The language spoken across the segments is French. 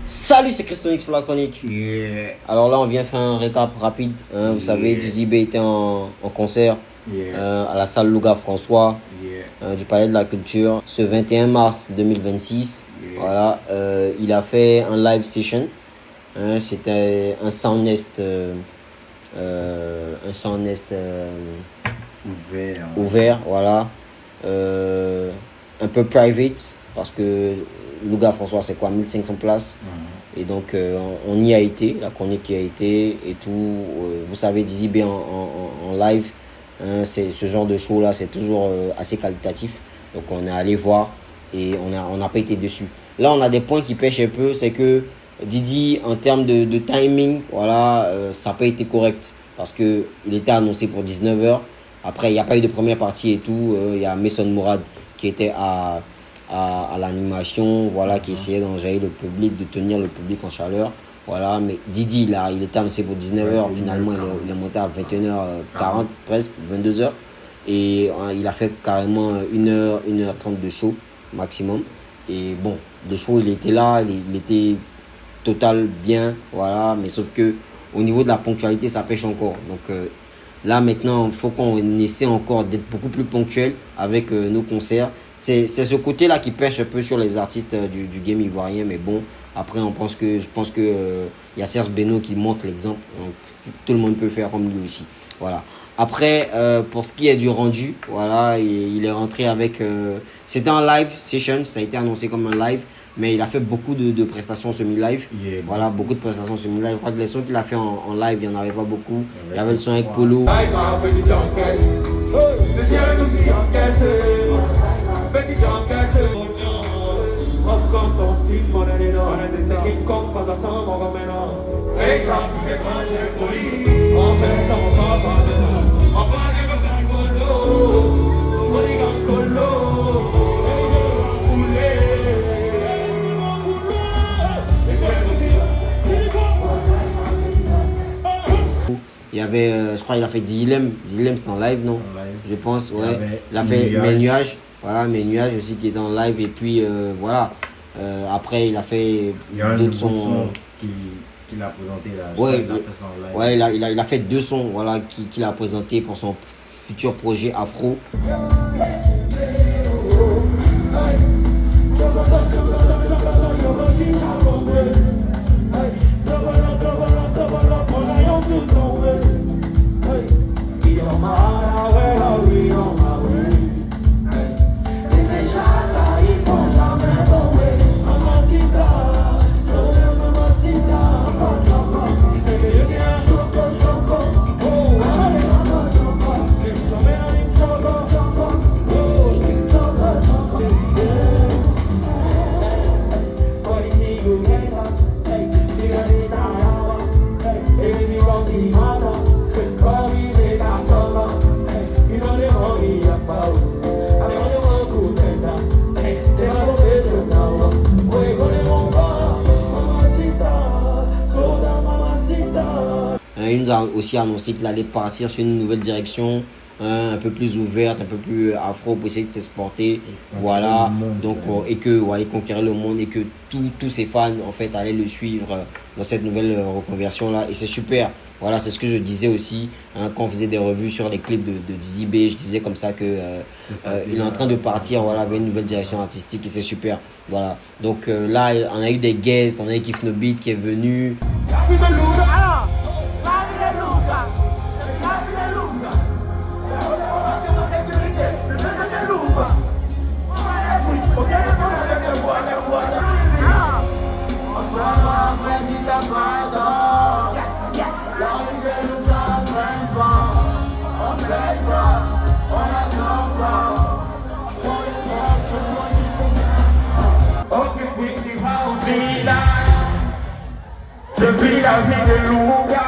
Salut, c'est Christonix pour la chronique. Yeah. Alors là, on vient faire un récap rapide. Vous savez, Dizzy B était en concert à la salle Louga François du Palais de la Culture ce 21 mars 2026. Voilà, il a fait un live session. C'était un soundnest, ouvert, voilà. Un peu private parce que Louga François, c'est quoi, 1500 places. Et donc on y a été, la chronique y a été et tout. Vous savez, Dizzy B en live, c'est ce genre de show là, c'est toujours assez qualitatif. Donc on est allé voir et on n'a pas été déçus. Là on a des points qui pêchent un peu, c'est que Didi en termes de timing, voilà, ça n'a pas été correct parce que il était annoncé pour 19h. Après il n'y a pas eu de première partie et tout. Il y a Mason Mourad qui était à l'animation, voilà, qui essayait d'enjailler le public, de tenir le public en chaleur. Voilà, mais Didi, là, il était annoncé pour 19h, finalement il est monté à 21h40, presque 22h. Et il a fait carrément 1h, 1h30 de show maximum. Et bon, le show, il était là, il était total bien, voilà, mais sauf que au niveau de la ponctualité, ça pêche encore. Donc là, maintenant, il faut qu'on essaie encore d'être beaucoup plus ponctuel avec nos concerts. C'est ce côté-là qui pêche un peu sur les artistes du game ivoirien. Mais bon, après, je pense que y a Serge Beno qui montre l'exemple. Donc, tout le monde peut faire comme lui aussi. Voilà. Après, pour ce qui est du rendu, voilà, il est rentré avec... c'était un live session, ça a été annoncé comme un live. Mais il a fait beaucoup de prestations semi-live. Voilà, beaucoup de prestations semi-live. Je crois que les sons qu'il a fait en live, il n'y en avait pas beaucoup. Il y avait le son avec Polo. Il y avait, je crois qu'il a fait Dilem. Dilem, c'était en live, non? Je pense, ouais. Il a fait Mes Nuages. Voilà, Mes Nuages aussi qui était en live. Et puis, voilà. Après, il a fait d'autres sons. Qu'il a présenté là. Ouais, il a fait ça en live. Ouais, il a fait 2 sons, voilà, qu'il a présenté pour son futur projet Afro. Il nous a aussi annoncé qu'il allait partir sur une nouvelle direction, un peu plus ouverte, un peu plus afro pour essayer de s'exporter. Voilà, donc et que il conquérir le monde et que tous ses fans en fait allaient le suivre dans cette nouvelle reconversion là. Et c'est super. Voilà, c'est ce que je disais aussi quand on faisait des revues sur les clips de Dizzy B. Je disais comme ça que il est en train de partir, voilà, vers une nouvelle direction artistique et c'est super. Voilà, donc là on a eu des guests, on a eu Kif No Beat qui est venu. Depuis la vie de Louga,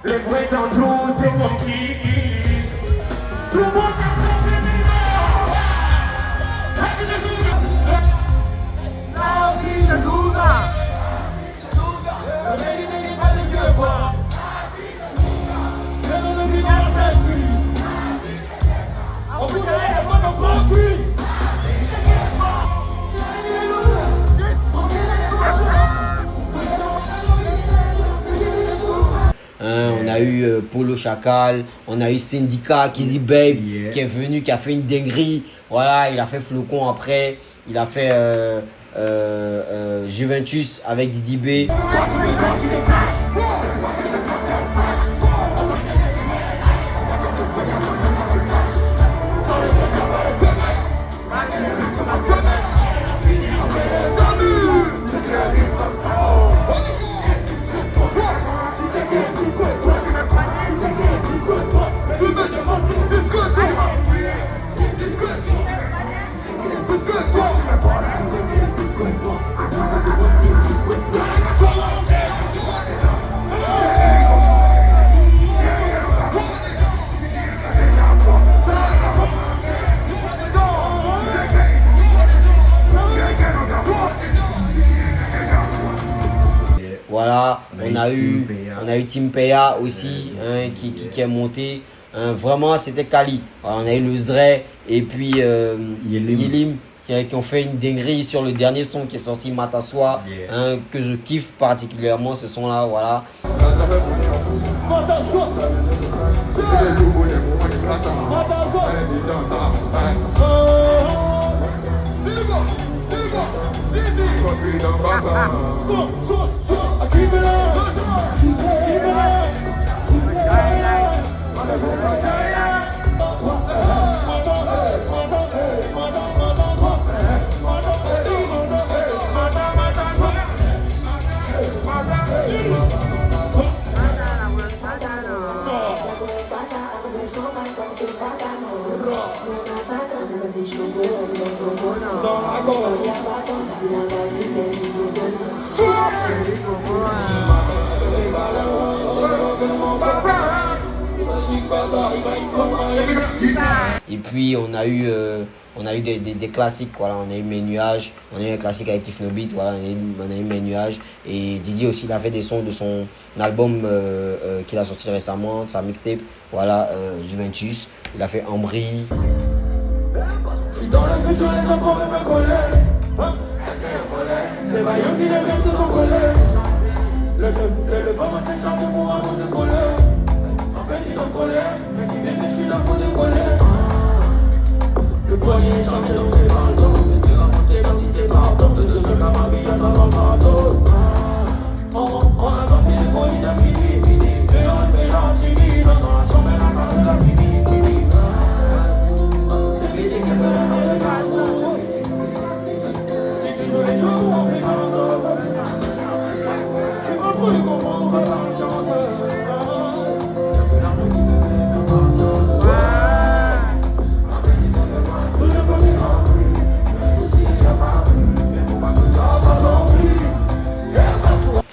les prétendants c'est mon kiki. Tout le monde a trouvé des morts. La vie de Louga. Le mérite n'est pas de Dieu, quoi. eu Polo Chacal, on a eu Syndicat, Kizzy Babe, Yeah. qui est venu, qui a fait une dinguerie. Voilà, il a fait Flocon après, il a fait Juventus avec Didi B. Voilà, on a eu Team Peya aussi, hein, qui est monté. Hein, vraiment, c'était Kali. Voilà, on a eu le Zray et puis Yelim qui ont fait une dinguerie sur le dernier son qui est sorti, Mataswa, Yeah. hein, que je kiffe particulièrement ce son-là. Voilà. Et puis on a eu des classiques, voilà, on a eu Mes Nuages, on a eu un classique avec Tifno Beat, voilà, on a eu Mes Nuages. Et Didi aussi, il a fait des sons de son album qu'il a sorti récemment, de sa mixtape, voilà, Juventus. Il a fait Ambry. Dans le futur, les enfants veulent me coller. C'est vaillant qui les verts se sont collés. Le femme s'est chargé pour avoir de colère. Empêche de colère, mais si bébé, je suis là, faut décoller. Le poignet est chargé dans tes bandeaux. Mais tu racontes pas si t'es pardon. De ce qu'à ma vie, attends dans ma dose. On a sorti les colis de fini. Et on fait la timide. Dans la chambre, elle a parlé la fini. C'est vite qui peut la garçon. Si tu joues les jours, on fait la sauce. Tu vas plus comprendre la chance. Y'a que l'argent qui me fait comme la sauce. Après, il faut me voir sous le premier abri. Mais aussi, y'a pas vu. Mais faut pas que ça va l'envie.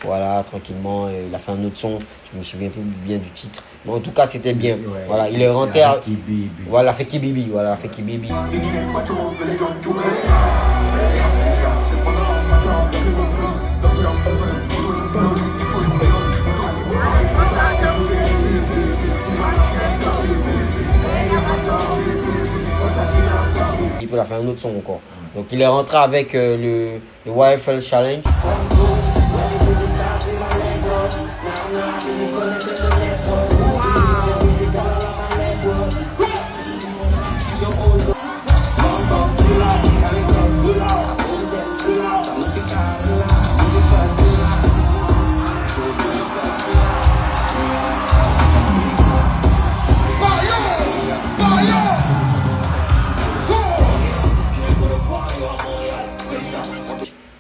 Voilà, tranquillement, il a fait un autre son, je me souviens plus bien du titre, mais en tout cas c'était bien. Ouais, voilà, il est rentré à... Kibibi. Voilà, fait Kibibi, voilà, fait Kibibi. Il a fait un autre son encore. Donc il est rentré avec le YFL Challenge.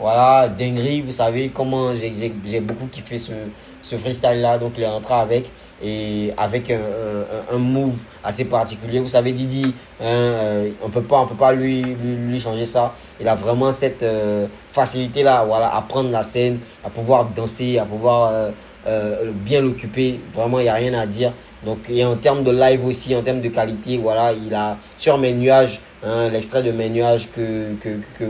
Voilà, dinguerie, vous savez comment j'ai beaucoup kiffé ce freestyle là, donc il est rentré avec un move assez particulier. Vous savez, Didi, hein, on peut pas lui changer ça. Il a vraiment cette facilité là, voilà, à prendre la scène, à pouvoir danser, à pouvoir bien l'occuper. Vraiment, il n'y a rien à dire. Donc, et en termes de live aussi, en termes de qualité, voilà, il a sur Mes Nuages, hein, l'extrait de Mes Nuages que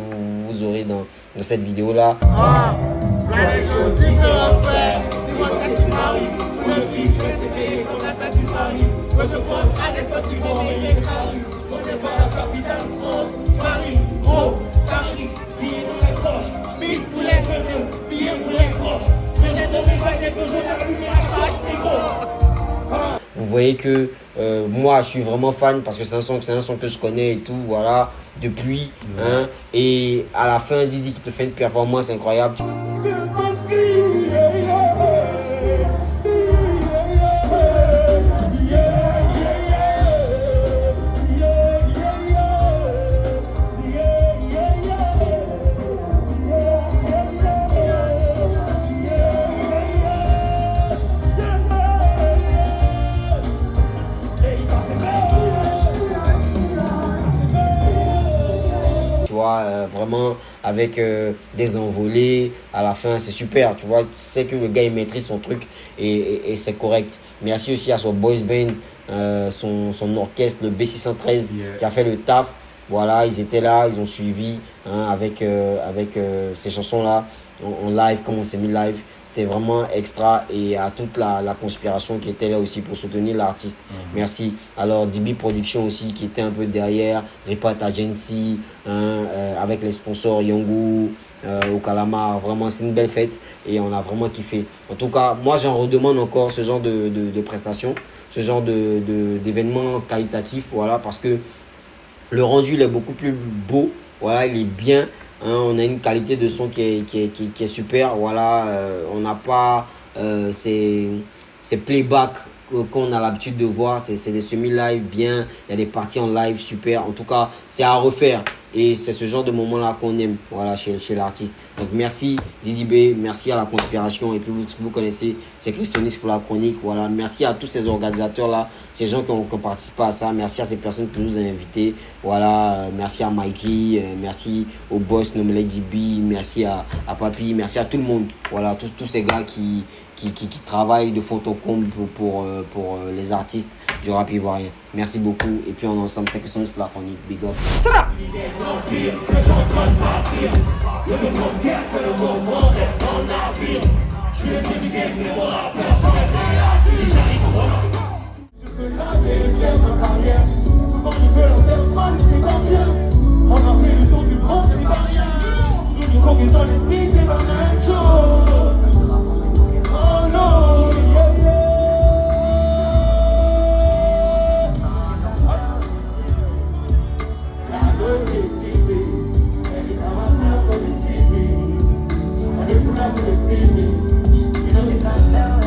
vous aurez dans cette vidéo là. Plein de choses qui se refaire. Tu vois ça qui m'arrive. Le prix, je vais te payer comme la statue de Paris. Quand je pense à des sentiments et des caries. On n'est pas la capitale France. Paris, gros, Paris, billets dans les poches. Billets pour les cheveux, billets pour les croches. Mais j'ai de mes vagues, que je n'ai plus à Paris, c'est gros. vous voyez que moi je suis vraiment fan parce que c'est un son que je connais et tout, voilà, depuis. Hein, et à la fin, Didi qui te fait une performance incroyable. Tu vois, vraiment avec des envolées à la fin, c'est super, tu vois, tu sais que le gars il maîtrise son truc et c'est correct. Merci aussi à son boys band, son orchestre, le B613 qui a fait le taf. Voilà, ils étaient là, ils ont suivi hein, avec ces chansons-là en live, comme on s'est mis live. C'était vraiment extra et à toute la conspiration qui était là aussi pour soutenir l'artiste. Merci. Alors, DB Production aussi qui était un peu derrière, Repart Agency, hein, avec les sponsors Yongu, au Calamar. Vraiment, c'est une belle fête et on a vraiment kiffé. En tout cas, moi, j'en redemande encore ce genre de prestations, ce genre d'événements qualitatifs, voilà, parce que le rendu il est beaucoup plus beau, voilà, il est bien. Hein, on a une qualité de son qui est super. Voilà, on n'a pas ces playbacks qu'on a l'habitude de voir. C'est des semi-live bien. Il y a des parties en live super. En tout cas, c'est à refaire. Et c'est ce genre de moment-là qu'on aime voilà, chez l'artiste. Donc merci Dizzy B, merci à la conspiration. Et puis vous connaissez, c'est Christonis pour la chronique. Voilà. Merci à tous ces organisateurs-là, ces gens qui ont participé à ça. Merci à ces personnes qui nous ont invités. Voilà. Merci à Mikey, merci au boss nommé DB, merci à Papi, merci à tout le monde. Voilà, tous ces gars qui travaillent de fond en comble pour les artistes du rap ivoirien. Merci beaucoup. Et puis on est ensemble. Christonis pour la chronique. Big up. L'empire que j'entends partir. Le moment de guerre fait le moment d'être dans le navire. Je suis le dieu du game, mais voilà, personne n'est créatif. J'arrive au volant. Je peux laver, faire ma carrière. Souvent je veux leur faire mal, mais c'est pas bien. On a fait le tour du monde, c'est pas rien. Le conquête dans l'esprit, c'est pas la même chose. Oh non, yeah, yeah. You know,